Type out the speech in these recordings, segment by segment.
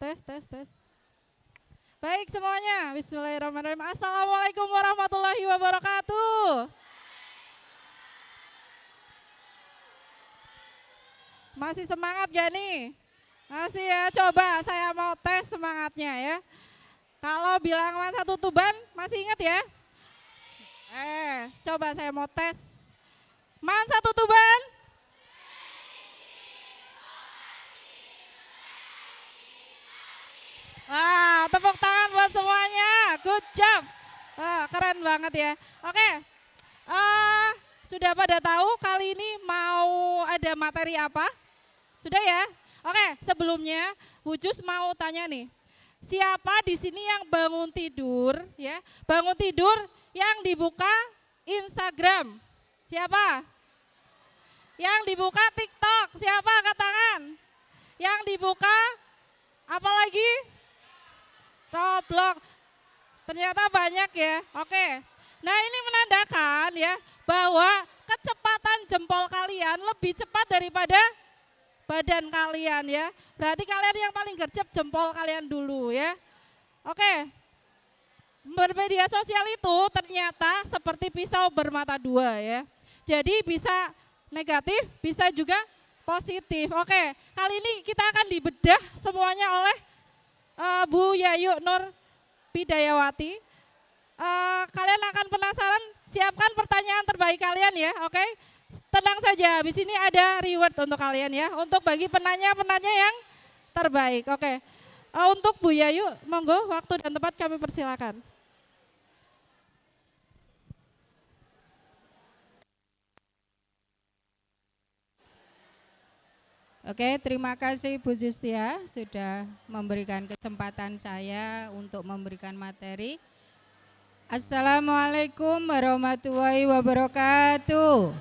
Tes, tes, tes. Baik semuanya, bismillahirrahmanirrahim. Assalamualaikum warahmatullahi wabarakatuh. Masih semangat gak nih? Masih ya, coba saya mau tes semangatnya ya. Kalau bilang masa tutuban, masih ingat ya? Coba saya mau tes. Masa tutuban? Wah, tepuk tangan buat semuanya. Good job. Wah, keren banget ya. Oke, sudah pada tahu kali ini mau ada materi apa? Sudah ya? Oke, sebelumnya Bu Jus mau tanya nih. Siapa di sini yang bangun tidur ya? Bangun tidur yang dibuka Instagram. Siapa? Yang dibuka TikTok. Siapa angkat tangan? Yang dibuka apa lagi? Roblox. Ternyata banyak ya. Oke. Nah, ini menandakan ya bahwa kecepatan jempol kalian lebih cepat daripada badan kalian ya. Berarti kalian yang paling gercep jempol kalian dulu ya. Oke. Bermedia sosial itu ternyata seperti pisau bermata dua ya. Jadi bisa negatif, bisa juga positif. Oke, kali ini kita akan dibedah semuanya oleh Bu Yayu Nur Pidayawati. Kalian akan penasaran, siapkan pertanyaan terbaik kalian ya, oke? Tenang saja, habis ini ada reward untuk kalian ya, untuk bagi penanya-penanya yang terbaik, oke? Untuk Bu Yayu, monggo waktu dan tempat kami persilakan. Oke, terima kasih Bu Justia sudah memberikan kesempatan saya untuk memberikan materi. Assalamualaikum warahmatullahi wabarakatuh.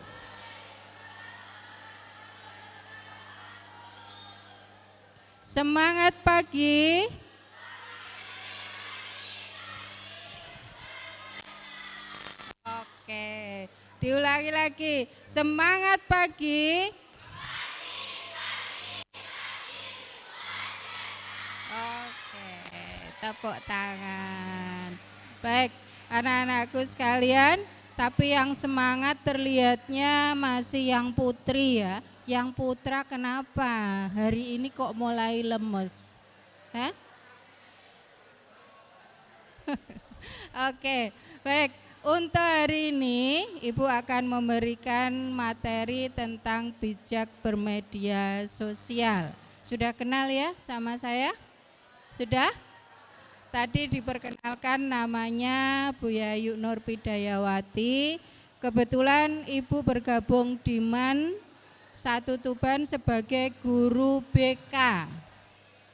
Semangat pagi. Oke, diulangi lagi. Semangat pagi. Tepuk tangan. Baik, anak-anakku sekalian, tapi yang semangat terlihatnya masih yang putri ya. Yang putra kenapa? Hari ini kok mulai lemes? Hah? Oke, baik. Untuk hari ini Ibu akan memberikan materi tentang bijak bermedia sosial. Sudah kenal ya sama saya? Sudah? Tadi diperkenalkan namanya Bu Yayu Nur Pidayawati. Kebetulan Ibu bergabung di MAN 1 Tuban sebagai guru BK.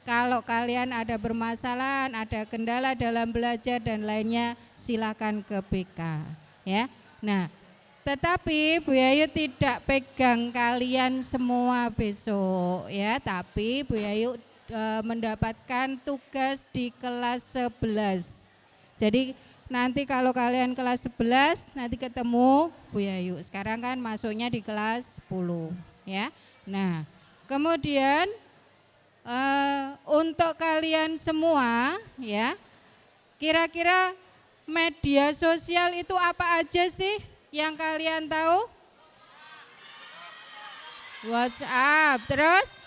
Kalau kalian ada permasalahan, ada kendala dalam belajar dan lainnya, silakan ke BK ya. Nah, tetapi Bu Yayu tidak pegang kalian semua besok ya, tapi Bu Yayu mendapatkan tugas di kelas 11. Jadi nanti kalau kalian kelas 11 nanti ketemu Bu Yayu. Sekarang kan masuknya di kelas 10 ya. Nah, kemudian untuk kalian semua ya, kira-kira media sosial itu apa aja sih yang kalian tahu? WhatsApp, terus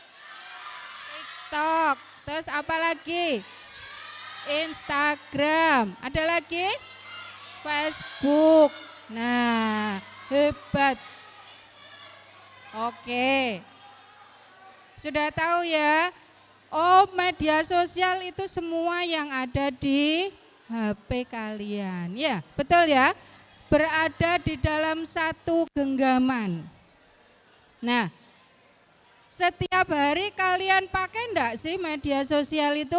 TikTok, terus apa lagi? Instagram, ada lagi? Facebook. Nah, hebat. Oke. Sudah tahu ya? Oh, media sosial itu semua yang ada di HP kalian. Ya, betul ya? Berada di dalam satu genggaman. Nah, setiap hari kalian pakai enggak sih media sosial itu?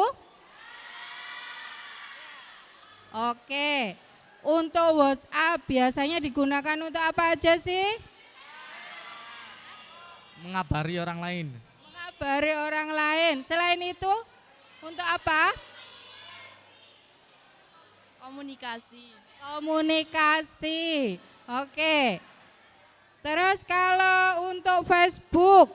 Oke, untuk WhatsApp biasanya digunakan untuk apa aja sih? Mengabari orang lain. Mengabari orang lain. Selain itu, untuk apa? Komunikasi. Komunikasi. Oke. Terus kalau untuk Facebook,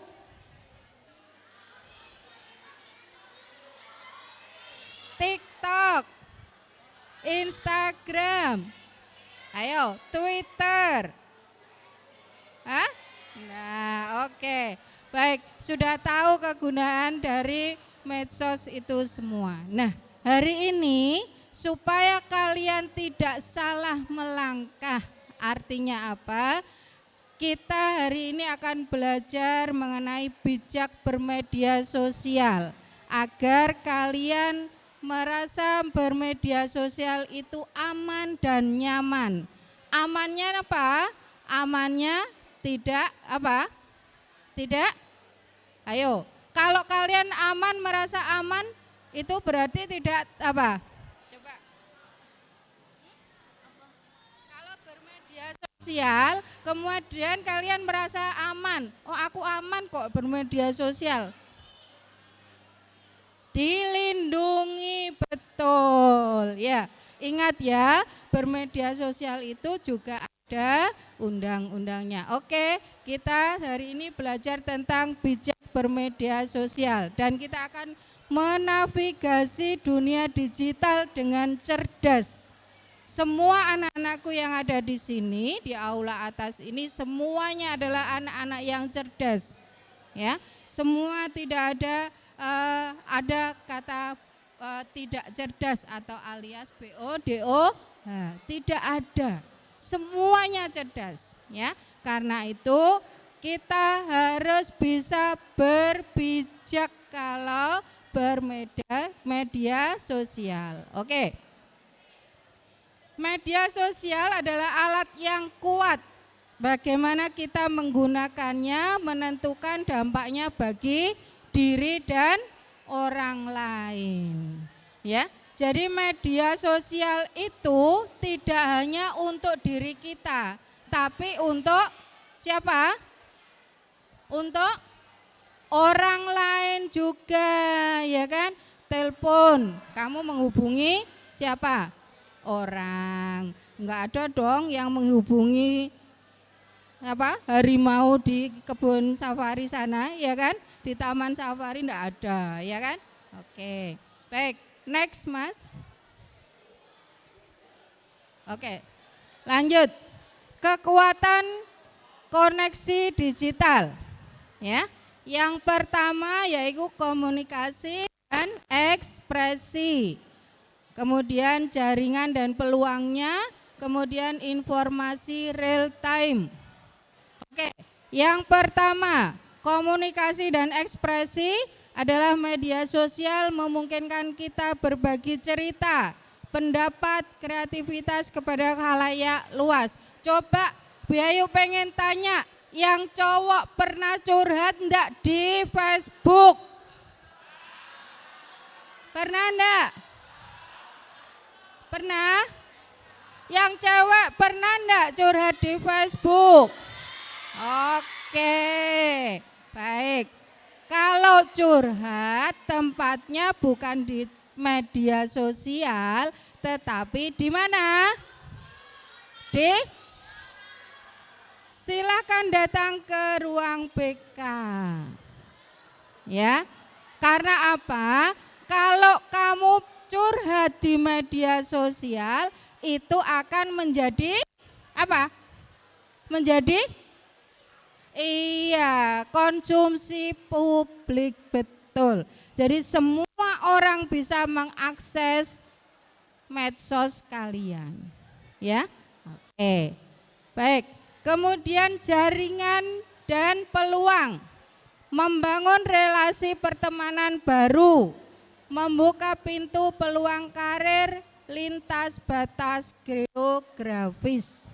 Instagram. Ayo, Twitter. Hah? Nah, oke. Baik, sudah tahu kegunaan dari medsos itu semua. Nah, hari ini supaya kalian tidak salah melangkah, artinya apa? Kita hari ini akan belajar mengenai bijak bermedia sosial agar kalian merasa bermedia sosial itu aman dan nyaman. Amannya apa? Amannya tidak apa? Tidak? Ayo, kalau kalian aman, merasa aman, itu berarti tidak apa? Coba. Kalau bermedia sosial, kemudian kalian merasa aman. Oh, aku aman kok bermedia sosial. Dilindungi, betul. Ya, ingat ya, bermedia sosial itu juga ada undang-undangnya. Oke, kita hari ini belajar tentang bijak bermedia sosial dan kita akan menavigasi dunia digital dengan cerdas. Semua anak-anakku yang ada di sini di aula atas ini semuanya adalah anak-anak yang cerdas. Ya, semua tidak ada kata tidak cerdas atau alias BODO, tidak ada. Semuanya cerdas, ya. Karena itu kita harus bisa berbijak kalau bermedia sosial. Oke. Media sosial adalah alat yang kuat. Bagaimana kita menggunakannya menentukan dampaknya bagi diri dan orang lain. Ya. Jadi media sosial itu tidak hanya untuk diri kita, tapi untuk siapa? Untuk orang lain juga, ya kan? Telepon, kamu menghubungi siapa? Orang. Enggak ada dong yang menghubungi apa? Harimau di kebun safari sana, ya kan? Di taman safari enggak ada, ya kan? Oke. Baik. Next, Mas. Oke. Lanjut. Kekuatan koneksi digital. Ya. Yang pertama yaitu komunikasi dan ekspresi. Kemudian jaringan dan peluangnya, kemudian informasi real time. Oke. Yang pertama, komunikasi dan ekspresi adalah media sosial memungkinkan kita berbagi cerita, pendapat, kreativitas kepada khalayak luas. Coba Bu Ayu pengen tanya, yang cowok pernah curhat enggak di Facebook? Pernah enggak? Pernah? Yang cewek pernah enggak curhat di Facebook? Oke, baik. Kalau curhat tempatnya bukan di media sosial, tetapi di mana? Silakan datang ke ruang BK. Ya. Karena apa? Kalau kamu curhat di media sosial itu akan menjadi apa? Menjadi konsumsi publik, betul. Jadi semua orang bisa mengakses medsos kalian. Ya. Oke. Baik. Kemudian jaringan dan peluang. Membangun relasi pertemanan baru. Membuka pintu peluang karir lintas batas geografis.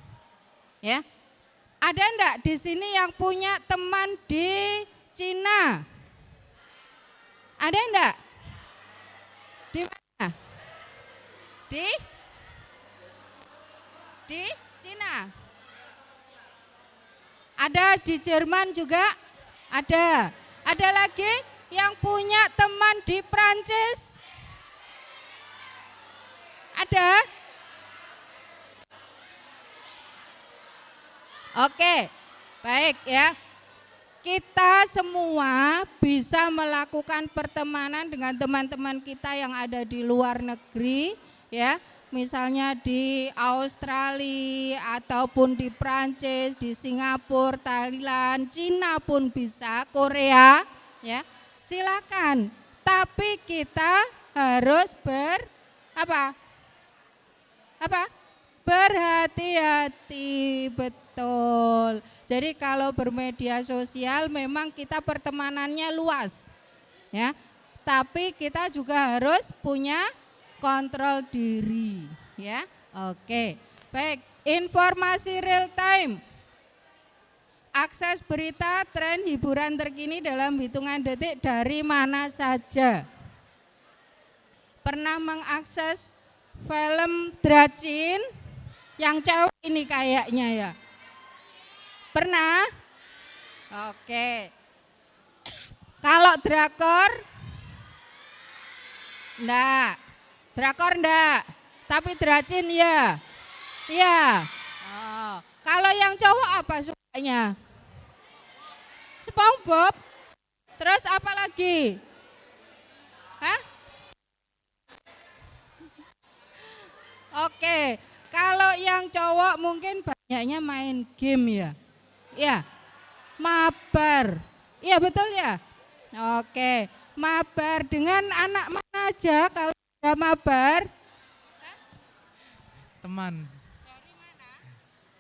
Ya. Ada enggak di sini yang punya teman di Cina? Ada enggak? Di mana? Di Cina. Ada di Jerman juga? Ada. Ada lagi yang punya teman di Prancis? Ada? Oke, baik ya. Kita semua bisa melakukan pertemanan dengan teman-teman kita yang ada di luar negeri, ya. misalnya di Australia ataupun di Prancis, di Singapura, Thailand, Cina pun bisa, Korea, ya. Silakan. Tapi kita harus apa? Berhati-hati, betul. Jadi kalau bermedia sosial memang kita pertemanannya luas, ya. Tapi kita juga harus punya kontrol diri, ya. Oke, baik. Informasi real time. Akses berita, tren, hiburan terkini dalam hitungan detik dari mana saja. Pernah mengakses film Dracin? Yang cewek ini kayaknya ya. Pernah? Oke. Kalau drakor? Enggak. Drakor enggak. Tapi Dracin ya. Iya. Oh. Kalau yang cowok apa sukanya? SpongeBob. Terus apa lagi? Hah? Oke. Kalau yang cowok mungkin banyaknya main game ya. Ya. Mabar. Iya betul ya? Oke. Mabar dengan anak mana aja kalau ada mabar? Teman.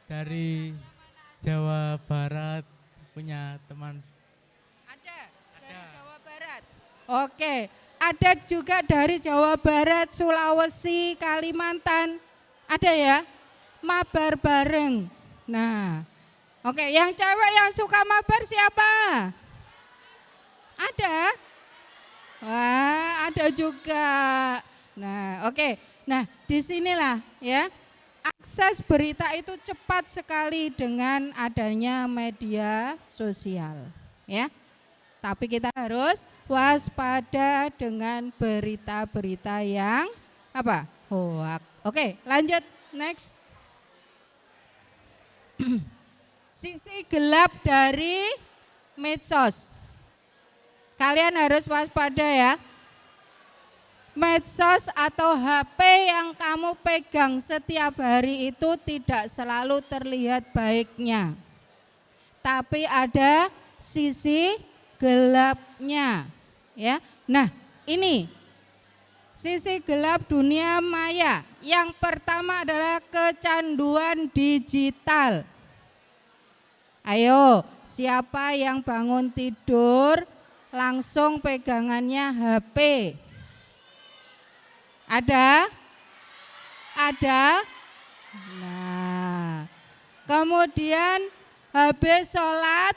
Dari Jawa Barat punya teman. Ada dari Jawa Barat. Oke. Ada juga dari Jawa Barat, Sulawesi, Kalimantan. Ada ya? Mabar bareng. Nah, oke, yang cewek yang suka mabar siapa? Ada? Wah, ada juga. Nah, oke. Nah, disinilah ya, akses berita itu cepat sekali dengan adanya media sosial. Ya, tapi kita harus waspada dengan berita-berita yang apa? Hoak. Oke, lanjut next. Sisi gelap dari medsos. Kalian harus waspada ya. Medsos atau HP yang kamu pegang setiap hari itu tidak selalu terlihat baiknya. Tapi ada sisi gelapnya, ya. Nah, ini sisi gelap dunia maya. Yang pertama adalah kecanduan digital. Ayo, siapa yang bangun tidur langsung pegangannya HP? Ada? Ada? Nah, kemudian habis sholat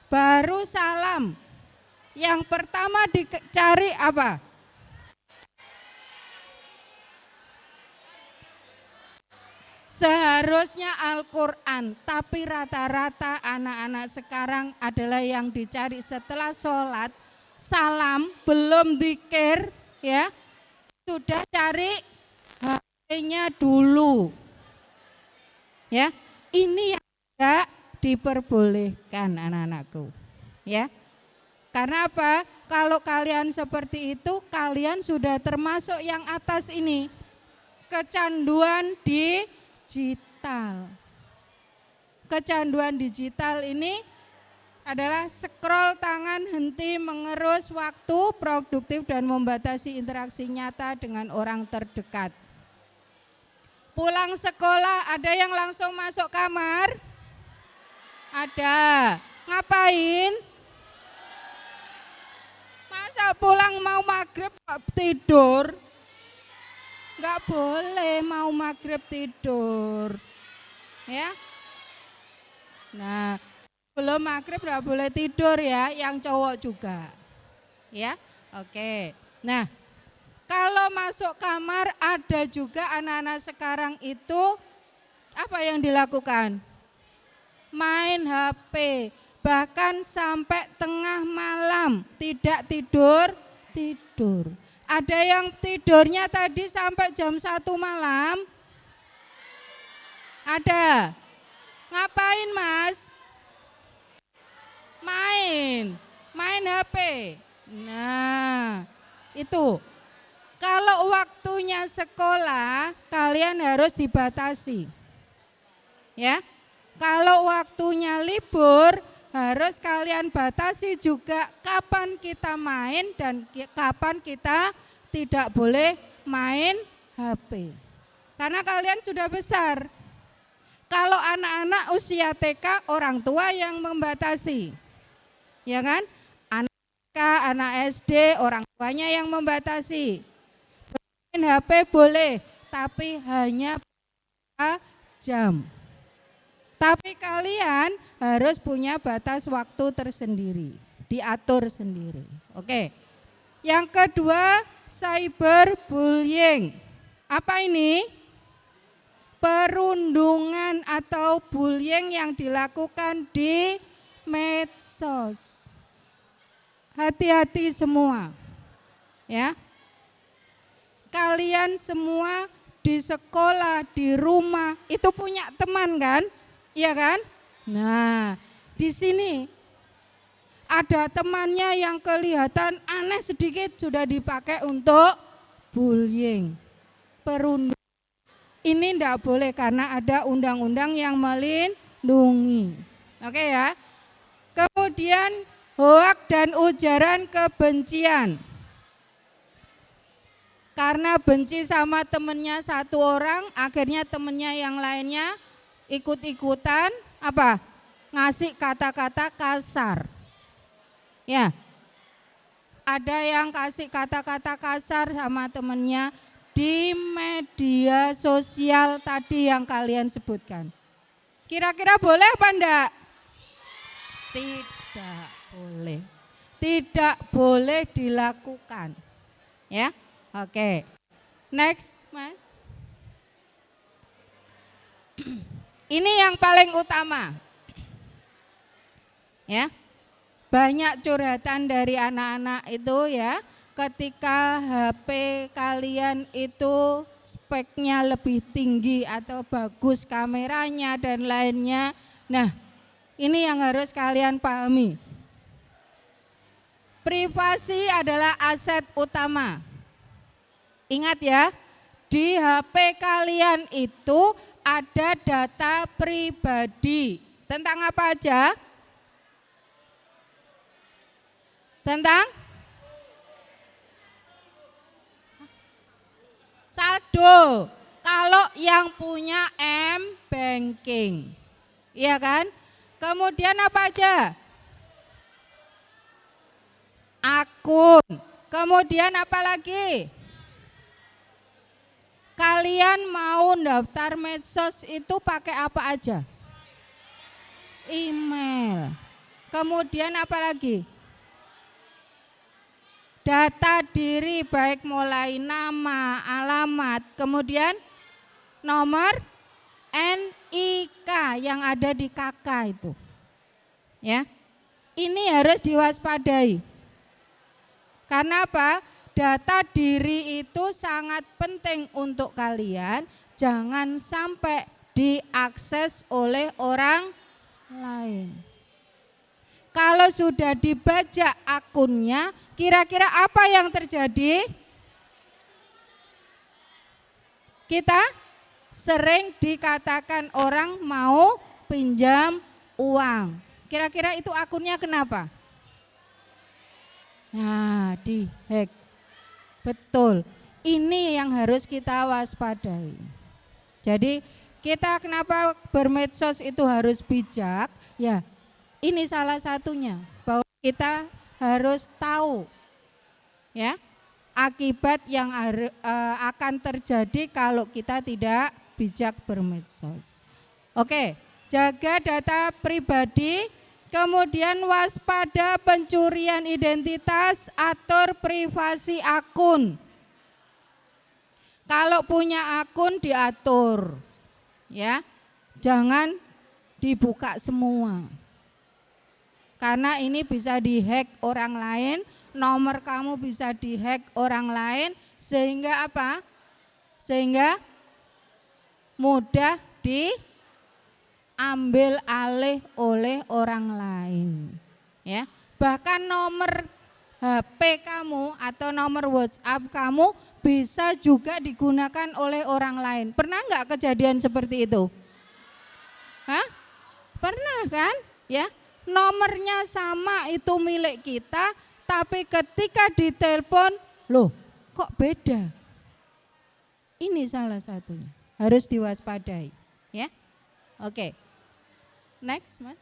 baru salam. Yang pertama dicari apa? Seharusnya Al-Quran, tapi rata-rata anak-anak sekarang adalah yang dicari setelah sholat, salam, belum dzikir, ya, sudah cari HP-nya dulu. Ya, ini yang tidak diperbolehkan anak-anakku. Ya, karena apa? Kalau kalian seperti itu, kalian sudah termasuk yang atas ini, kecanduan digital. Kecanduan digital ini adalah scroll tangan, henti, mengerus waktu, produktif dan membatasi interaksi nyata dengan orang terdekat. Pulang sekolah ada yang langsung masuk kamar? Ada. Ngapain? Masa pulang mau maghrib tidur? Enggak boleh mau maghrib tidur, ya. Nah, belum maghrib enggak boleh tidur ya, yang cowok juga, ya. Oke. Nah, kalau masuk kamar ada juga anak-anak sekarang itu apa yang dilakukan? Main HP, bahkan sampai tengah malam tidak tidur. Ada yang tidurnya tadi sampai jam 1 malam? Ada. Ngapain Mas? Main HP. Nah, itu. Kalau waktu waktunya sekolah kalian harus dibatasi. Ya. Kalau waktunya libur harus kalian batasi juga kapan kita main dan kapan kita tidak boleh main HP. Karena kalian sudah besar. Kalau anak-anak usia TK orang tua yang membatasi. Ya kan? Anak TK, anak SD orang tuanya yang membatasi. Main HP boleh, tapi hanya jam. Tapi kalian harus punya batas waktu tersendiri, diatur sendiri. Oke. Yang kedua, cyberbullying. Apa ini? Perundungan atau bullying yang dilakukan di medsos. Hati-hati semua. Ya. Kalian semua di sekolah, di rumah itu punya teman kan? Iya kan? Nah, di sini ada temannya yang kelihatan aneh sedikit sudah dipakai untuk bullying, perundungan. Ini enggak boleh karena ada undang-undang yang melindungi. Oke ya. Kemudian hoak dan ujaran kebencian. Karena benci sama temennya satu orang, akhirnya temennya yang lainnya ikut-ikutan apa? Ngasih kata-kata kasar. Ya. Ada yang kasih kata-kata kasar sama temennya di media sosial tadi yang kalian sebutkan. Kira-kira boleh apa enggak? Tidak boleh. Tidak boleh dilakukan. Ya. Oke. Next, Mas. Ini yang paling utama. Ya. Banyak curhatan dari anak-anak itu ya, ketika HP kalian itu speknya lebih tinggi atau bagus kameranya dan lainnya. Nah, ini yang harus kalian pahami. Privasi adalah aset utama. Ingat ya, di HP kalian itu ada data pribadi. Tentang apa aja? Tentang saldo. Kalau yang punya M-Banking. Iya kan? Kemudian apa aja? Akun. Kemudian apa lagi? Kalian mau daftar medsos itu pakai apa aja? Email. Kemudian apa lagi? Data diri baik mulai nama, alamat, kemudian nomor NIK yang ada di KK itu. Ya. Ini harus diwaspadai. Karena apa? Data diri itu sangat penting untuk kalian, jangan sampai diakses oleh orang lain. Kalau sudah dibajak akunnya, kira-kira apa yang terjadi? Kita sering dikatakan orang mau pinjam uang. Kira-kira itu akunnya kenapa? Nah, dihack. Betul, ini yang harus kita waspadai. Jadi kita kenapa bermedsos itu harus bijak? Ya, ini salah satunya bahwa kita harus tahu ya akibat yang akan terjadi kalau kita tidak bijak bermedsos. Oke, jaga data pribadi, kemudian waspada pencurian identitas, atur privasi akun. Kalau punya akun diatur, ya, jangan dibuka semua. Karena ini bisa dihack orang lain, nomor kamu bisa dihack orang lain, sehingga apa? Sehingga mudah diambil alih oleh orang lain. Ya, bahkan nomor HP kamu atau nomor WhatsApp kamu bisa juga digunakan oleh orang lain. Pernah nggak kejadian seperti itu? Hah? Pernah kan? Ya, nomornya sama itu milik kita, tapi ketika ditelepon, loh kok beda? Ini salah satunya, harus diwaspadai. Ya, oke. Next, Mas.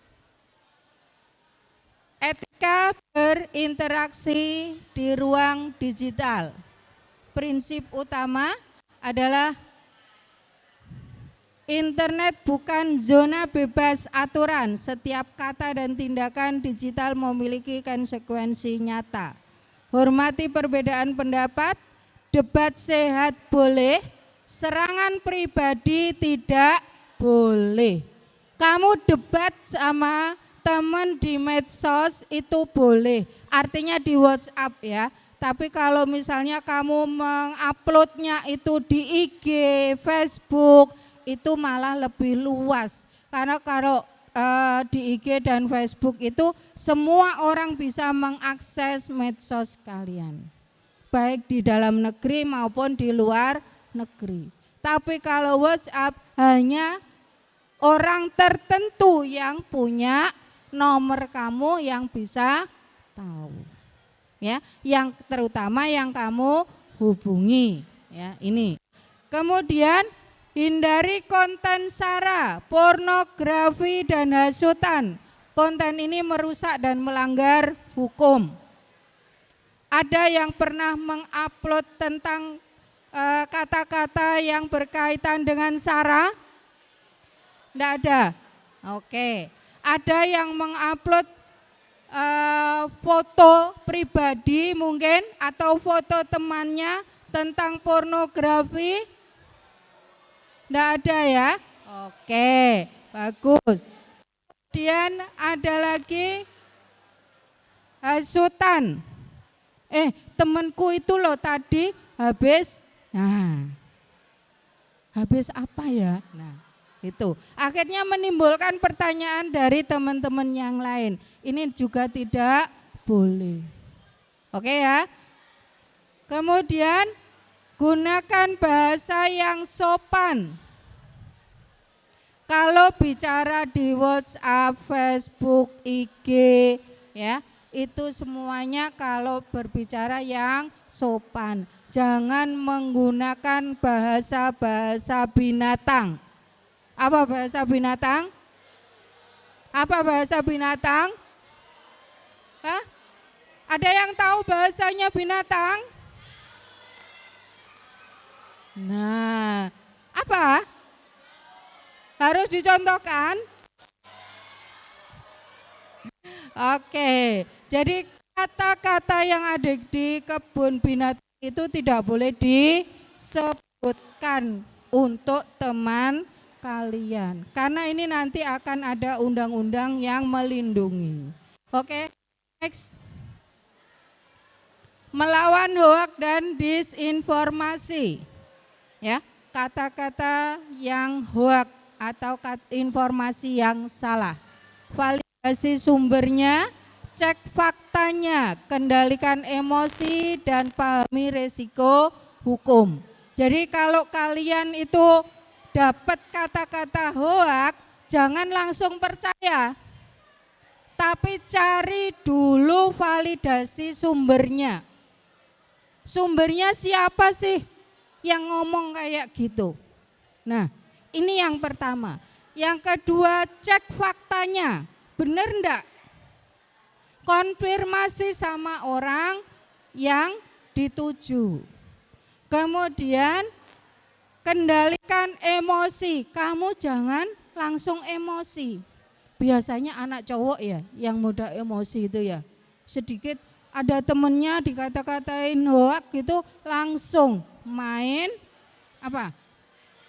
Etika berinteraksi di ruang digital. Prinsip utama adalah internet bukan zona bebas aturan. Setiap kata dan tindakan digital memiliki konsekuensi nyata. Hormati perbedaan pendapat, debat sehat boleh, serangan pribadi tidak boleh. Kamu debat sama teman di medsos itu boleh, artinya di WhatsApp ya. Tapi kalau misalnya kamu menguploadnya itu di IG, Facebook, itu malah lebih luas. Karena kalau di IG dan Facebook itu semua orang bisa mengakses medsos kalian. Baik di dalam negeri maupun di luar negeri. Tapi kalau WhatsApp hanya orang tertentu yang punya nomor kamu yang bisa tahu, ya, yang terutama yang kamu hubungi, ya ini. Kemudian hindari konten sara, pornografi dan hasutan. Konten ini merusak dan melanggar hukum. Ada yang pernah mengupload tentang kata-kata yang berkaitan dengan sara? Tidak ada. Oke. Ada yang mengupload foto pribadi mungkin atau foto temannya tentang pornografi? Tidak ada ya? Oke, bagus. Kemudian ada lagi hasutan. Temanku itu loh tadi habis apa ya? Nah, itu akhirnya menimbulkan pertanyaan dari teman-teman yang lain. Ini juga tidak boleh. Oke ya. Kemudian gunakan bahasa yang sopan. Kalau bicara di WhatsApp, Facebook, IG ya, itu semuanya kalau berbicara yang sopan. Jangan menggunakan bahasa-bahasa binatang. Apa bahasa binatang? Apa bahasa binatang? Hah? Ada yang tahu bahasanya binatang? Nah, apa? Harus dicontohkan? Oke, jadi kata-kata yang ada di kebun binatang itu tidak boleh disebutkan untuk teman kalian, karena ini nanti akan ada undang-undang yang melindungi. Oke, next. Melawan hoak dan disinformasi. Ya, kata-kata yang hoak atau informasi yang salah. Validasi sumbernya, cek faktanya, kendalikan emosi dan pahami resiko hukum. Jadi kalau kalian itu dapat kata-kata hoak, jangan langsung percaya. Tapi cari dulu validasi sumbernya. Sumbernya siapa sih yang ngomong kayak gitu? Nah, ini yang pertama. Yang kedua, cek faktanya. Benar enggak? Konfirmasi sama orang yang dituju. Kemudian kendalikan emosi, kamu jangan langsung emosi. Biasanya anak cowok ya yang mudah emosi itu ya. Sedikit ada temennya dikata-katain hoak gitu langsung main apa?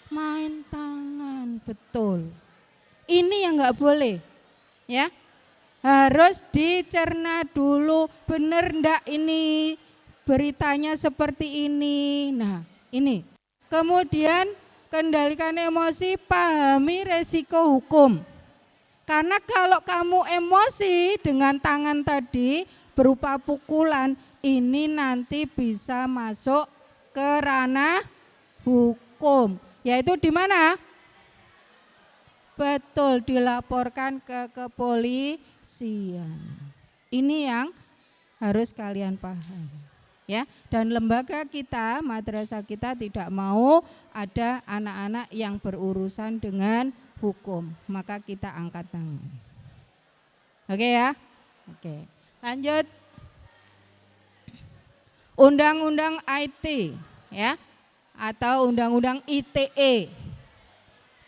Main tangan, betul. Ini yang nggak boleh ya. Harus dicerna dulu, bener ndak ini beritanya seperti ini. Nah ini. Kemudian kendalikan emosi, pahami resiko hukum. Karena kalau kamu emosi dengan tangan tadi, berupa pukulan, ini nanti bisa masuk ke ranah hukum. Yaitu di mana? Betul, dilaporkan ke kepolisian. Ini yang harus kalian paham. Ya, dan lembaga kita, madrasah kita tidak mau ada anak-anak yang berurusan dengan hukum, maka kita angkat tangan. Oke ya? Oke. Lanjut. Undang-undang IT ya, atau undang-undang ITE.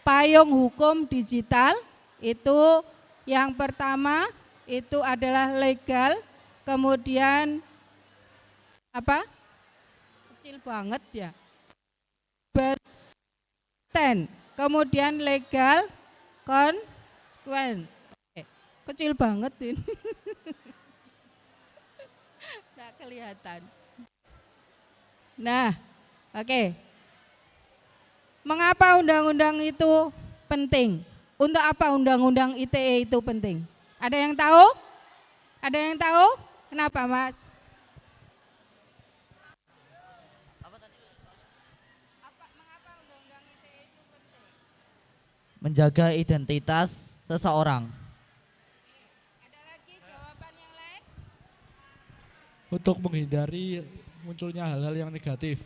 Payung hukum digital itu yang pertama itu adalah legal, kemudian apa? Kecil banget ya. Berten, kemudian legal, konsekuen. Kecil banget ini. Nggak kelihatan. Nah, oke. Mengapa undang-undang itu penting? Untuk apa undang-undang ITE itu penting? Ada yang tahu? Ada yang tahu? Kenapa, Mas? Menjaga identitas seseorang. Ada lagi jawaban yang lain? Untuk menghindari munculnya hal-hal yang negatif.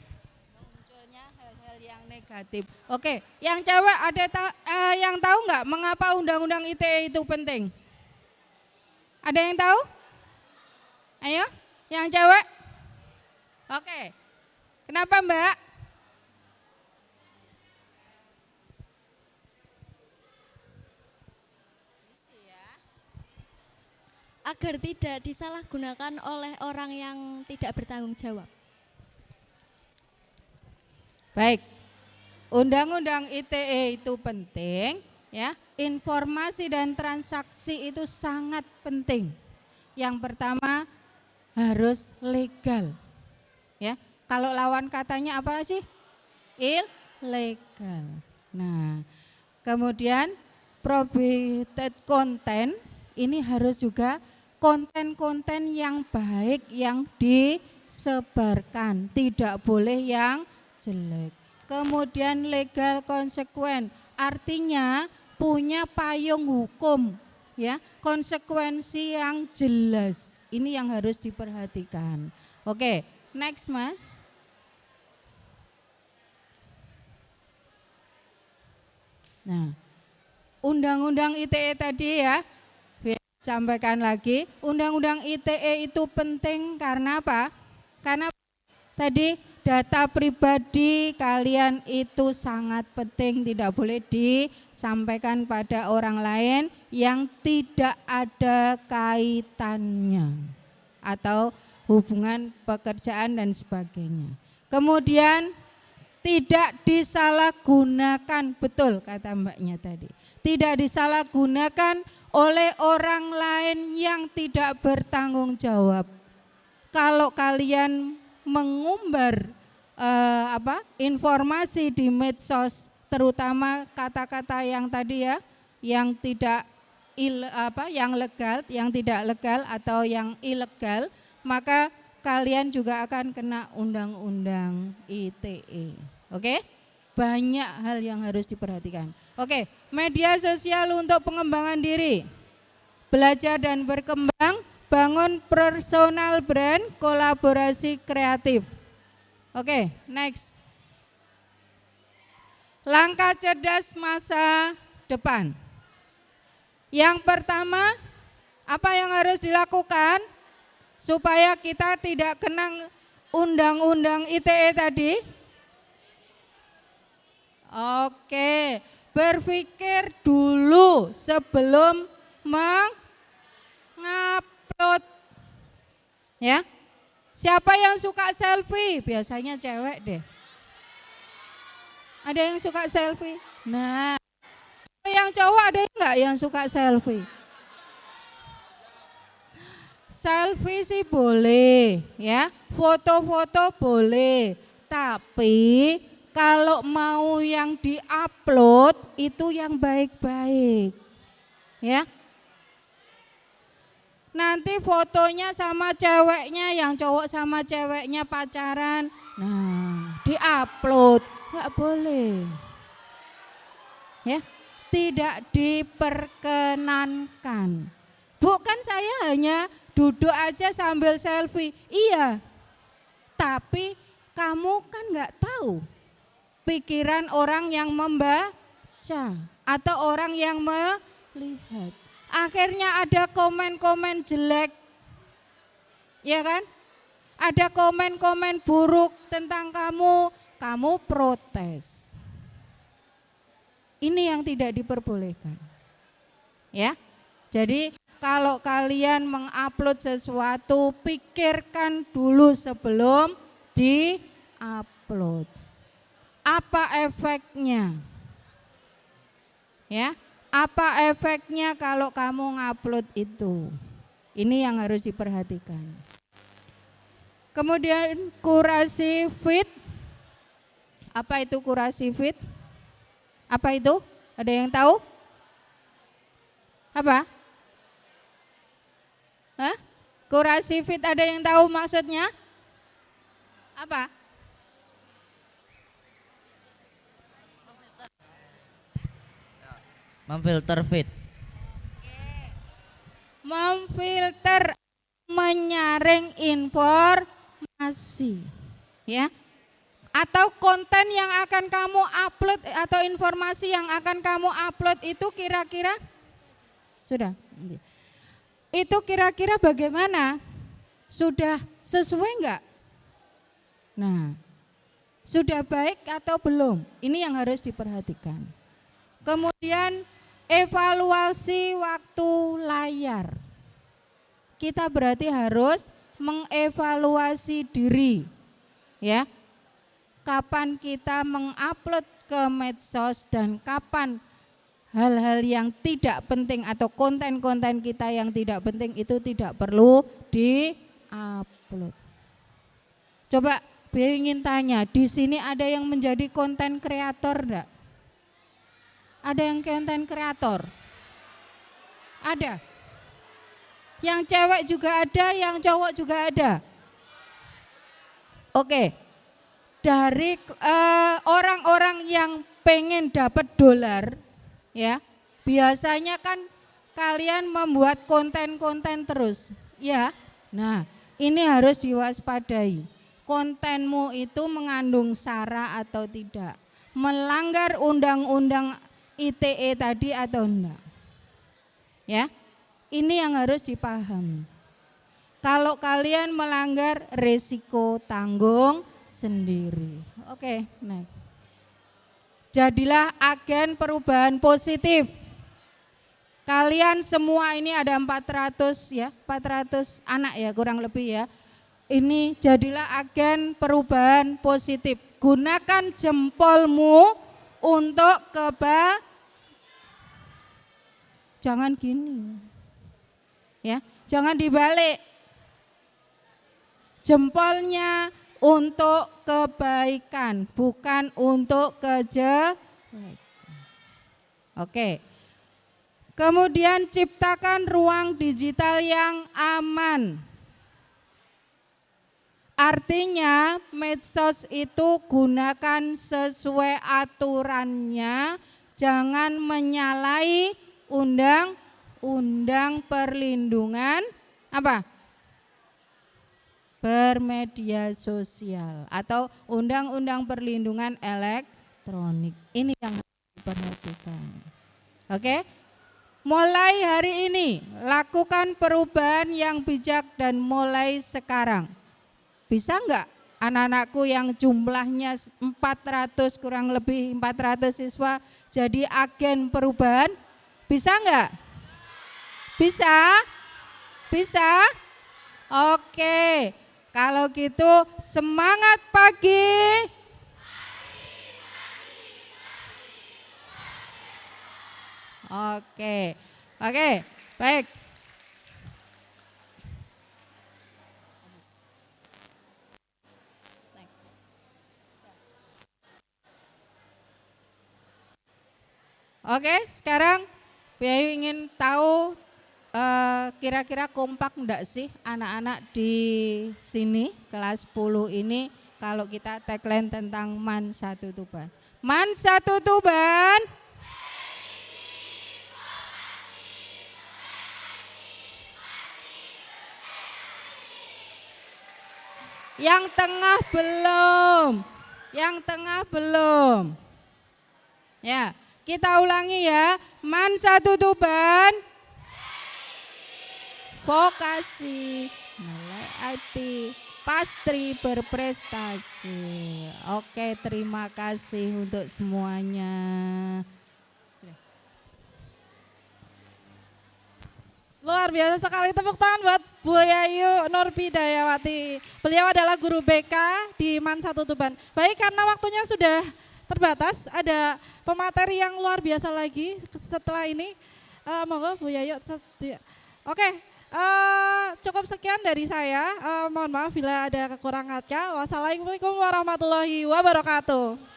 Munculnya hal-hal yang negatif. Oke, yang cewek ada yang tahu nggak mengapa undang-undang ITE itu penting? Ada yang tahu? Ayo, yang cewek? Oke, kenapa Mbak? Agar tidak disalahgunakan oleh orang yang tidak bertanggung jawab. Baik, undang-undang ITE itu penting, ya. Informasi dan transaksi itu sangat penting. Yang pertama harus legal, ya. Kalau lawan katanya apa sih? Ilegal. Nah, kemudian prohibited content ini harus juga konten-konten yang baik yang disebarkan, tidak boleh yang jelek. Kemudian legal konsekuen, artinya punya payung hukum, ya, konsekuensi yang jelas. Ini yang harus diperhatikan. Oke, next Mas. Nah, undang-undang ITE tadi ya, sampaikan lagi, undang-undang ITE itu penting karena apa? Karena tadi data pribadi kalian itu sangat penting, tidak boleh disampaikan pada orang lain yang tidak ada kaitannya atau hubungan pekerjaan dan sebagainya. Kemudian tidak disalahgunakan, betul kata mbaknya tadi, tidak disalahgunakan oleh orang lain yang tidak bertanggung jawab. Kalau kalian mengumbar informasi di medsos, terutama kata-kata yang tadi ya, yang tidak yang legal, yang tidak legal atau yang ilegal, maka kalian juga akan kena undang-undang ITE. Oke? Banyak hal yang harus diperhatikan. Oke, media sosial untuk pengembangan diri. Belajar dan berkembang, bangun personal brand, kolaborasi kreatif. Oke, next. Langkah cerdas masa depan. Yang pertama, apa yang harus dilakukan supaya kita tidak kena undang-undang ITE tadi? Oke, berpikir dulu sebelum mengupload. Ya. Siapa yang suka selfie? Biasanya cewek deh. Ada yang suka selfie? Nah, yang cowok ada enggak yang suka selfie? Selfie sih boleh, ya. Foto-foto boleh, tapi kalau mau yang di-upload itu yang baik-baik. Ya. nanti fotonya sama ceweknya, yang cowok sama ceweknya pacaran. Nah, diupload, nggak boleh. Ya, tidak diperkenankan. Bukan saya hanya duduk aja sambil selfie. Iya, tapi kamu kan nggak tahu pikiran orang yang membaca atau orang yang melihat. Akhirnya ada komen-komen jelek, ya kan? Ada komen-komen buruk tentang kamu, kamu protes. Ini yang tidak diperbolehkan. Ya. Jadi kalau kalian mengupload sesuatu, pikirkan dulu sebelum di-upload. Apa efeknya? Ya. Apa efeknya kalau kamu ngupload itu? Ini yang harus diperhatikan. Kemudian kurasi feed. Apa itu kurasi feed? Apa itu? Ada yang tahu? Apa? Hah? Kurasi feed ada yang tahu maksudnya? Apa? Memfilter feed. Memfilter, menyaring informasi, ya. Atau konten yang akan kamu upload atau informasi yang akan kamu upload itu kira-kira sudah. Itu kira-kira bagaimana? Sudah sesuai enggak? Nah, sudah baik atau belum? Ini yang harus diperhatikan. Kemudian evaluasi waktu layar. Kita berarti harus mengevaluasi diri. Ya. Kapan kita mengupload ke medsos dan kapan hal-hal yang tidak penting atau konten-konten kita yang tidak penting itu tidak perlu di-upload. Coba Beo ingin tanya, di sini ada yang menjadi konten kreator enggak? Ada yang konten kreator? Ada. Yang cewek juga ada, yang cowok juga ada. Oke. Dari orang-orang yang pengen dapat dolar, ya, biasanya kan kalian membuat konten-konten terus, ya. Nah, ini harus diwaspadai. Kontenmu itu mengandung sara atau tidak, melanggar undang-undang ITE tadi atau enggak. Ya. Ini yang harus dipahami. Kalau kalian melanggar, resiko tanggung sendiri. Oke, next. Jadilah agen perubahan positif. Kalian semua ini ada 400 ya, 400 anak ya kurang lebih ya. Ini jadilah agen perubahan positif. Gunakan jempolmu untuk jangan gini. Ya, jangan dibalik. Jempolnya untuk kebaikan, bukan untuk kejelekan. Oke. Kemudian ciptakan ruang digital yang aman. Artinya medsos itu gunakan sesuai aturannya, jangan menyalahi undang-undang perlindungan apa? Bermedia sosial atau undang-undang perlindungan elektronik. Ini yang harus diperhatikan. Oke? Mulai hari ini lakukan perubahan yang bijak dan mulai sekarang. Bisa enggak anak-anakku yang jumlahnya 400 kurang lebih 400 siswa jadi agen perubahan? Bisa enggak? Bisa? Bisa? Oke. Kalau gitu semangat pagi. Oke. Oke, baik. Oke, sekarang Bayu ingin tahu Kira-kira kompak enggak sih anak-anak di sini kelas 10 ini kalau kita tagline tentang MAN 1 Tuban. MAN 1 Tuban. Yang tengah belum. Yang tengah belum. Ya, kita ulangi ya. MAN 1 Tuban. Vokasi, melek IT, pastri berprestasi. Oke, terima kasih untuk semuanya. Luar biasa sekali, tepuk tangan buat Bu Yayu Nurbidayawati. Beliau adalah guru BK di MAN 1 Tuban. Baik, karena waktunya sudah terbatas, ada pemateri yang luar biasa lagi setelah ini. Monggo Bu Yayu. Oke, cukup sekian dari saya. Mohon maaf bila ada kekurangan kata. Wassalamualaikum warahmatullahi wabarakatuh.